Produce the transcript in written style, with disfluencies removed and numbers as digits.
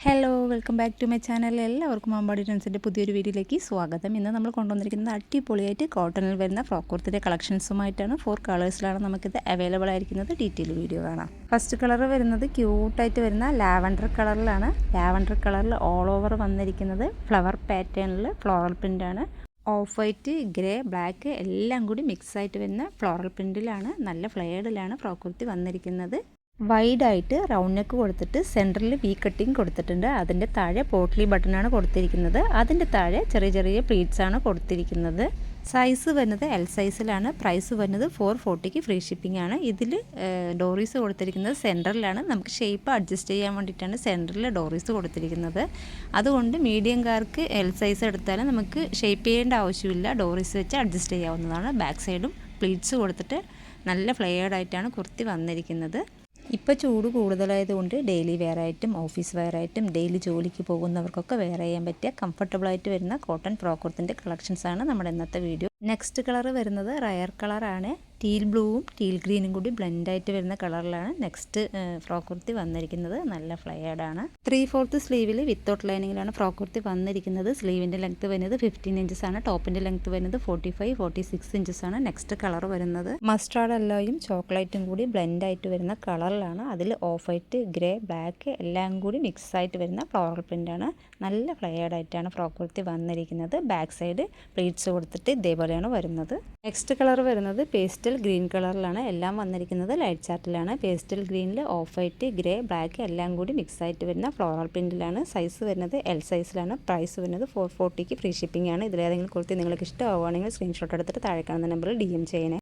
Hello welcome back to my channel. എല്ലാവർക്കും അമ്പാടി ട്രെൻഡ്സിൻ്റെ പുതിയൊരു വീഡിയോയിലേക്ക് സ്വാഗതം. ഇന്ന് നമ്മൾ കൊണ്ടുവന്നിരിക്കുന്നത് അടിപൊളിയായിട്ട് കോട്ടണിൽ വരുന്ന ഫ്രോക്ക് കുർത്തിൻ്റെ കളക്ഷൻസുമായിട്ടാണ്. 4 കളേഴ്സിലാണ് നമുക്കിത് അവൈലബിൾ ആയിരിക്കുന്നത്. ഡീറ്റെയിൽ വീഡിയോ കാണാം. ഫസ്റ്റ് കളർ വരുന്നത് ക്യൂട്ടായിട്ട് വരുന്ന ലാവൻഡർ കളറിലാണ്. ലാവൻഡർ കളറിൽ ഓൾ ഓവർ വന്നിരിക്കുന്നത് ഫ്ലവർ പാറ്റേണിൽ ഫ്ലോറൽ പ്രിൻ്റാണ്. ഓഫ് വൈറ്റ്, ഗ്രേ, ബ്ലാക്ക് എല്ലാം കൂടി മിക്സ് ആയിട്ട് വരുന്ന ഫ്ലോറൽ പ്രിൻറ്റിലാണ്. നല്ല ഫ്ലെയർഡിലാണ് ഫ്രോക്ക് കുർത്തി വന്നിരിക്കുന്നത്. വൈഡായിട്ട് റൗണ്ട് നെക്ക് കൊടുത്തിട്ട് സെൻറ്ററിൽ വി കട്ടിങ് കൊടുത്തിട്ടുണ്ട്. അതിൻ്റെ താഴെ പോട്ട്ലി ബട്ടണാണ് കൊടുത്തിരിക്കുന്നത്. അതിൻ്റെ താഴെ ചെറിയ ചെറിയ പ്ലീറ്റ്സ് ആണ് കൊടുത്തിരിക്കുന്നത്. സൈസ് വരുന്നത് എൽ സൈസിലാണ്. പ്രൈസ് വരുന്നത് 440 ഫ്രീ ഷിപ്പിംഗ് ആണ്. ഇതിൽ ഡോറീസ് കൊടുത്തിരിക്കുന്നത് സെൻറ്ററിലാണ്. നമുക്ക് ഷേപ്പ് അഡ്ജസ്റ്റ് ചെയ്യാൻ വേണ്ടിയിട്ടാണ് സെൻറ്ററിൽ ഡോറീസ് കൊടുത്തിരിക്കുന്നത്. അതുകൊണ്ട് മീഡിയംകാർക്ക് എൽ സൈസ് എടുത്താലും നമുക്ക് ഷേപ്പ് ചെയ്യേണ്ട ആവശ്യമില്ല. ഡോറീസ് വെച്ച് അഡ്ജസ്റ്റ് ചെയ്യാവുന്നതാണ്. ബാക്ക് സൈഡും പ്ലീറ്റ്സ് കൊടുത്തിട്ട് നല്ല ഫ്ലെയർഡായിട്ടാണ് കുർത്തി വന്നിരിക്കുന്നത്. ഇപ്പോൾ ചൂട് കൂടുതലായതുകൊണ്ട് ഡെയിലി വെയർ ആയിട്ടും ഓഫീസ് വെയർ ആയിട്ടും ഡെയിലി ജോലിക്ക് പോകുന്നവർക്കൊക്കെ വെയർ ചെയ്യാൻ പറ്റിയ കംഫർട്ടബിളായിട്ട് വരുന്ന കോട്ടൺ ഫ്രോക്ക് കുർത്തിൻ്റെ കളക്ഷൻസാണ് നമ്മുടെ ഇന്നത്തെ വീഡിയോ. നെക്സ്റ്റ് കളർ വരുന്നത് റയർ കളറാണ്. ടീൽ ബ്ലൂവും ടീൽ ഗ്രീനും കൂടി ബ്ലെൻഡായിട്ട് വരുന്ന കളറിലാണ് നെക്സ്റ്റ് ഫ്രോക്ക് കുർത്തി വന്നിരിക്കുന്നത്. നല്ല ഫ്ലെയർഡാണ്. 3/4 സ്ലീവിൽ വിത്തൗട്ട് ലൈനിങ്ങിലാണ് ഫ്രോക്ക് കുർത്തി വന്നിരിക്കുന്നത്. സ്ലീവിൻ്റെ ലെങ്ത്ത് വരുന്നത് 15 ഇഞ്ചസ് ആണ്. ടോപ്പിൻ്റെ ലെങ്ത്ത് വരുന്നത് 45-46 ഇഞ്ചസ് ആണ്. നെക്സ്റ്റ് കളർ വരുന്നത് മസ്റ്റാർഡ് യെല്ലോയും ചോക്ലേറ്റും കൂടി ബ്ലെൻഡായിട്ട് വരുന്ന കളറിലാണ്. അതിൽ ഓഫ് വൈറ്റ്, ഗ്രേ, ബ്ലാക്ക് എല്ലാം കൂടി മിക്സ് ആയിട്ട് വരുന്ന ഫ്ലോറൽ പ്രിൻ്റാണ്. നല്ല ഫ്ലെയർഡായിട്ടാണ് ഫ്രോക്ക് കുർത്തി വന്നിരിക്കുന്നത്. ബാക്ക് സൈഡ് പ്ലീറ്റ്സ് കൊടുത്തിട്ട് ഇതേപോലെയാണ് വരുന്നത്. നെക്സ്റ്റ് കളർ വരുന്നത് പേസ്റ്റൽ ഗ്രീൻ കളറിലാണ്. എല്ലാം വന്നിരിക്കുന്നത് ലൈറ്റ് ചാർട്ടിലാണ്. പേസ്റ്റൽ ഗ്രീനിൽ ഓഫ് വൈറ്റ്, ഗ്രേ, ബ്ലാക്ക് എല്ലാം കൂടി മിക്സ് ആയിട്ട് വരുന്ന ഫ്ലോറൽ പ്രിൻറ്റിലാണ്. സൈസ് വരുന്നത് എൽ സൈസിലാണ്. പ്രൈസ് വരുന്നത് 440 ഫ്രീ ഷിപ്പിംഗ് ആണ്. ഇതിലേതെങ്കിലും കുർത്തി നിങ്ങൾക്ക് ഇഷ്ടമാവുകയാണെങ്കിൽ സ്ക്രീൻഷോട്ട് എടുത്തിട്ട് താഴെ കാണുന്ന നമ്പറിൽ DM ചെയ്യണേ.